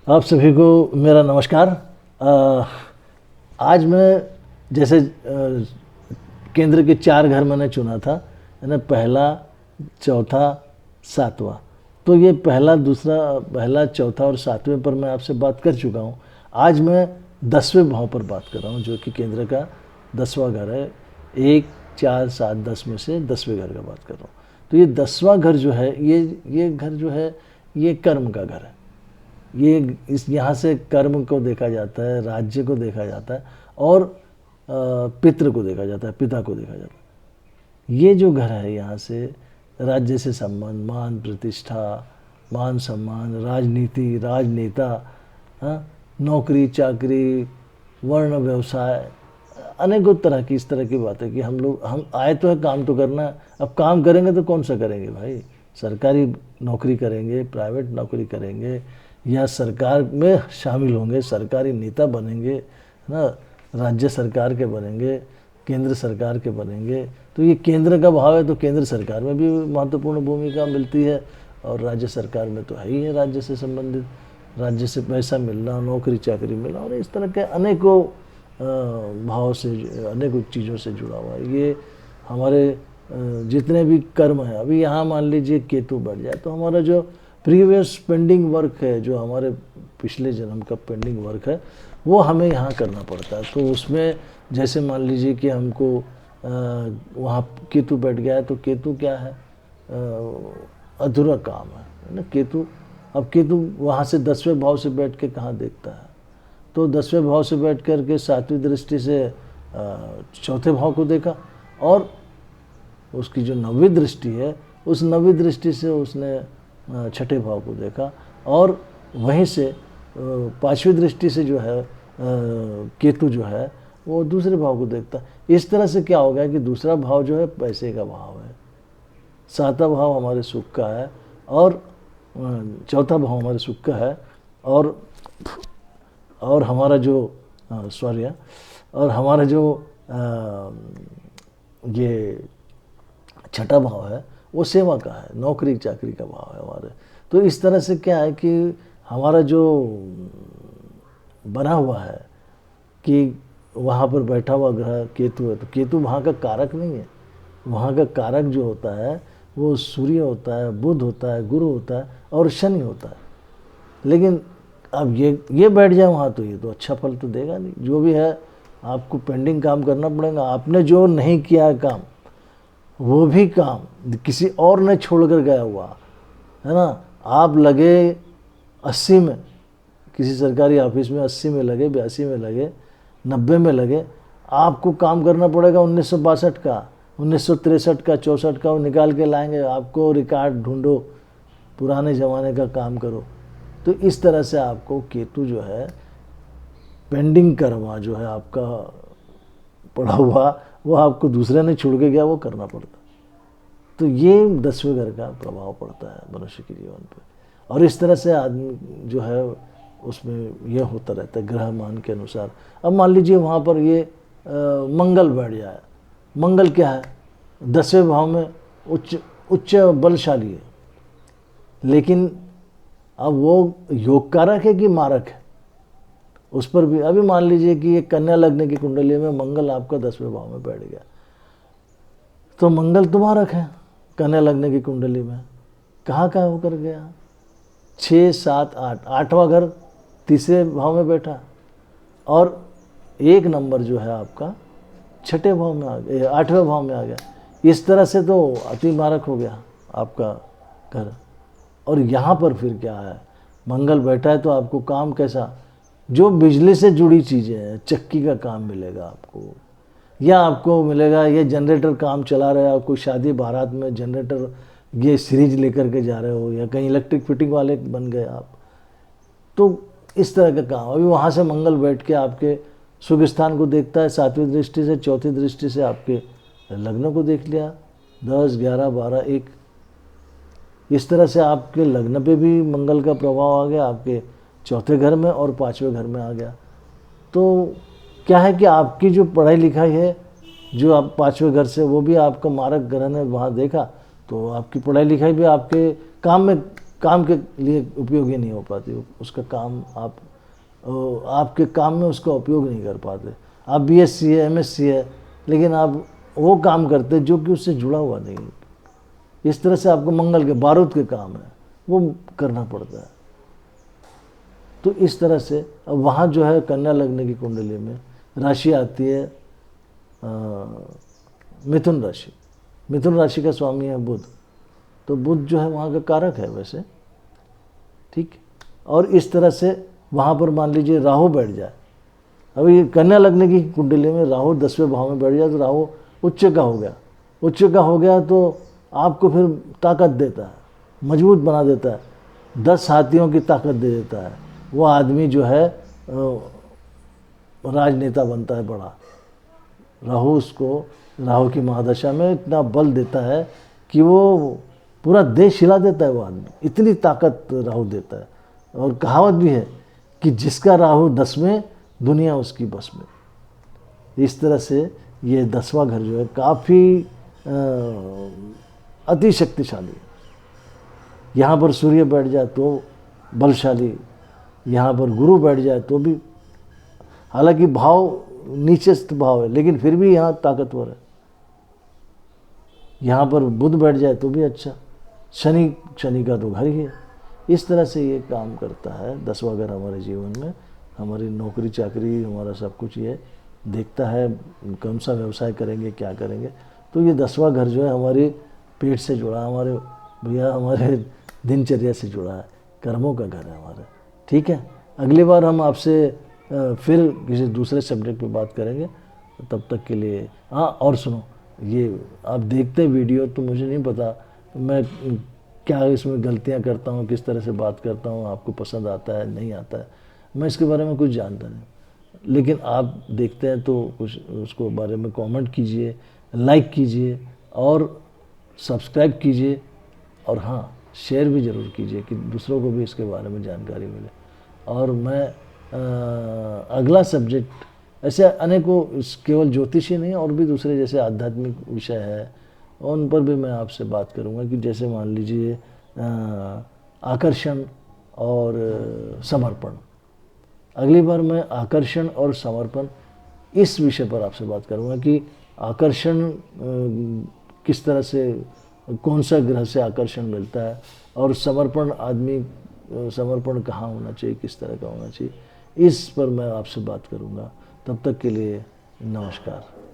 आप सभी को मेरा नमस्कार। आज मैं जैसे केंद्र के 4 घर मैंने चुना था, है ना, पहला, चौथा, सातवां। तो ये पहला, दूसरा, पहला, चौथा और सातवें पर मैं आपसे बात कर चुका हूँ। आज मैं 10वें भाव पर बात कर रहा हूँ, जो कि केंद्र का 10वां घर है। 1, 4, 7, 10 में से 10वें घर का बात कर रहा हूँ। तो ये 10वां घर जो है, ये घर जो है, ये कर्म का घर है। ये इस यहाँ से कर्म को देखा जाता है, राज्य को देखा जाता है और पितृ को देखा जाता है, पिता को देखा जाता है। ये जो घर है, यहाँ से राज्य से संबंध, मान प्रतिष्ठा, मान सम्मान, राजनीति, राजनेता, हाँ, नौकरी चाकरी, वर्ण व्यवसाय, अनेकों तरह की इस तरह की बातें कि हम आए तो है काम तो करना है। अब काम करेंगे तो कौन सा करेंगे भाई? सरकारी नौकरी करेंगे, प्राइवेट नौकरी करेंगे, या सरकार में शामिल होंगे, सरकारी नेता बनेंगे, है ना, राज्य सरकार के बनेंगे, केंद्र सरकार के बनेंगे। तो ये केंद्र का भाव है, तो केंद्र सरकार में भी महत्वपूर्ण भूमिका मिलती है और राज्य सरकार में तो है ही है, राज्य से संबंधित, राज्य से पैसा मिलना, नौकरी चाकरी मिलना, और इस तरह के अनेकों भाव से, अनेकों चीज़ों से जुड़ा हुआ है। ये हमारे जितने भी कर्म हैं, अभी यहाँ मान लीजिए केतु बढ़ जाए तो हमारा जो प्रीवियस पेंडिंग वर्क है, जो हमारे पिछले जन्म का पेंडिंग वर्क है, वो हमें यहाँ करना पड़ता है। तो उसमें जैसे मान लीजिए कि हमको वहाँ केतु बैठ गया है, तो केतु क्या है? अधूरा काम है ना केतु। अब केतु वहाँ से 10वें भाव से बैठ के कहाँ देखता है? तो 10वें भाव से बैठ कर के 7वीं दृष्टि से चौथे भाव को देखा, और उसकी जो 9वीं दृष्टि है, उस 9वीं दृष्टि से उसने 6ठे भाव को देखा, और वहीं से 5वीं दृष्टि से जो है केतु जो है वो दूसरे भाव को देखता। इस तरह से क्या हो गया कि दूसरा भाव जो है पैसे का भाव है, 7वां भाव हमारे सुख का है, और चौथा भाव हमारे सुख का है, और हमारा जो और हमारा जो ये 6ठा भाव है वो सेवा का है, नौकरी चाकरी का भाव है हमारे। तो इस तरह से क्या है कि हमारा जो बना हुआ है कि वहाँ पर बैठा हुआ ग्रह केतु है, तो केतु वहाँ का कारक नहीं है। वहाँ का कारक जो होता है वो सूर्य होता है, बुध होता है, गुरु होता है और शनि होता है। लेकिन अब ये बैठ जाए वहाँ, तो ये तो अच्छा फल तो देगा नहीं। जो भी है आपको पेंडिंग काम करना पड़ेगा। आपने जो नहीं किया है काम, वो भी काम किसी और ने छोड़ कर गया हुआ है ना। आप लगे 80 में, किसी सरकारी ऑफिस में 80 में लगे, 82 में लगे, 90 में लगे, आपको काम करना पड़ेगा 1962 का, 1963 का, 64 का, वो निकाल के लाएंगे आपको। रिकॉर्ड ढूंढो, पुराने ज़माने का काम करो। तो इस तरह से आपको केतु जो है, पेंडिंग कर्मा जो है आपका पड़ा हुआ, वो आपको दूसरे ने छोड़ के गया, वो करना पड़ता। तो ये 10वें घर का प्रभाव पड़ता है मनुष्य के जीवन पे। और इस तरह से आदमी जो है उसमें यह होता रहता है ग्रह मान के अनुसार। अब मान लीजिए वहाँ पर ये मंगल बैठ जाए। मंगल क्या है? 10वें भाव में उच्च बलशाली है, लेकिन अब वो योग कारक है कि मारक है, उस पर भी। अभी मान लीजिए कि ये कन्या लग्न की कुंडली में मंगल आपका 10वें भाव में बैठ गया, तो मंगल तो मारक है कन्या लग्न की कुंडली में। कहाँ कहाँ होकर गया? 6, 7, 8, 8वां घर 3रे भाव में बैठा, और 1 नंबर जो है आपका 6ठे भाव में आ गया, 8वें भाव में आ गया। इस तरह से तो अति मारक हो गया आपका घर। और यहाँ पर फिर क्या है? मंगल बैठा है तो आपको काम कैसा? जो बिजली से जुड़ी चीज़ें हैं, चक्की का काम मिलेगा आपको, या आपको मिलेगा ये जनरेटर काम चला रहे हो, कोई शादी बारात में जनरेटर ये सीरीज लेकर के जा रहे हो, या कहीं इलेक्ट्रिक फिटिंग वाले बन गए आप, तो इस तरह का काम। अभी वहाँ से मंगल बैठ के आपके सुख स्थान को देखता है 7वीं दृष्टि से, 4थी दृष्टि से आपके लग्न को देख लिया, 10, 11, 12, 1। इस तरह से आपके लग्न पे भी मंगल का प्रभाव आ गया, आपके 4थे घर में और 5वें घर में आ गया। तो क्या है कि आपकी जो पढ़ाई लिखाई है, जो आप 5वें घर से, वो भी आपका मारक ग्रह ने वहाँ देखा, तो आपकी पढ़ाई लिखाई भी आपके काम में काम के लिए उपयोगी नहीं हो पाती, उसका काम आपके काम में उसका उपयोग नहीं कर पाते। आप BSc है, MSc है, लेकिन आप वो काम करते जो कि उससे जुड़ा हुआ नहीं है। इस तरह से आपको मंगल के बारूद के काम है वो करना पड़ता है। तो इस तरह से अब वहाँ जो है कन्या लग्न की कुंडली में राशि आती है मिथुन राशि। मिथुन राशि का स्वामी है बुध, तो बुध जो है वहाँ का कारक है वैसे, ठीक। और इस तरह से वहाँ पर मान लीजिए राहु बैठ जाए। अभी कन्या लग्न की कुंडली में राहु 10वें भाव में बैठ जाए तो राहु उच्च का हो गया। उच्च का हो गया तो आपको फिर ताकत देता है, मजबूत बना देता है, 10 हाथियों की ताकत दे देता है। वो आदमी जो है राजनेता बनता है बड़ा। राहु की महादशा में इतना बल देता है कि वो पूरा देश हिला देता है। वो आदमी इतनी ताकत राहु देता है। और कहावत भी है कि जिसका राहु 10 में, दुनिया उसकी बस में। इस तरह से ये 10वां घर जो है काफ़ी अति शक्तिशाली। यहाँ पर सूर्य बैठ जाए तो बलशाली, यहाँ पर गुरु बैठ जाए तो भी, हालांकि भाव नीचेस्त भाव है लेकिन फिर भी यहाँ ताकतवर है। यहाँ पर बुध बैठ जाए तो भी अच्छा, शनि का तो घर ही है। इस तरह से ये काम करता है 10वां घर हमारे जीवन में। हमारी नौकरी चाकरी, हमारा सब कुछ ये देखता है, कौन सा व्यवसाय करेंगे, क्या करेंगे। तो ये 10वां घर जो है हमारे पेट से जुड़ा, हमारे भैया हमारे दिनचर्या से जुड़ा है, कर्मों का घर है हमारा, ठीक है। अगली बार हम आपसे फिर किसी दूसरे सब्जेक्ट पे बात करेंगे। तब तक के लिए हाँ, और सुनो, ये आप देखते वीडियो तो मुझे नहीं पता मैं क्या इसमें गलतियां करता हूँ, किस तरह से बात करता हूँ, आपको पसंद आता है नहीं आता है, मैं इसके बारे में कुछ जानता नहीं। लेकिन आप देखते हैं तो कुछ उसको बारे में कमेंट कीजिए, लाइक कीजिए और सब्सक्राइब कीजिए, और हाँ, शेयर भी ज़रूर कीजिए कि दूसरों को भी इसके बारे में जानकारी मिले। और मैं अगला सब्जेक्ट ऐसे अनेकों, केवल ज्योतिषी नहीं और भी दूसरे जैसे आध्यात्मिक विषय है उन पर भी मैं आपसे बात करूंगा। कि जैसे मान लीजिए आकर्षण और समर्पण। अगली बार मैं आकर्षण और समर्पण इस विषय पर आपसे बात करूंगा कि आकर्षण किस तरह से, कौन सा ग्रह से आकर्षण मिलता है, और समर्पण कहाँ होना चाहिए, किस तरह का होना चाहिए, इस पर मैं आपसे बात करूंगा। तब तक के लिए नमस्कार।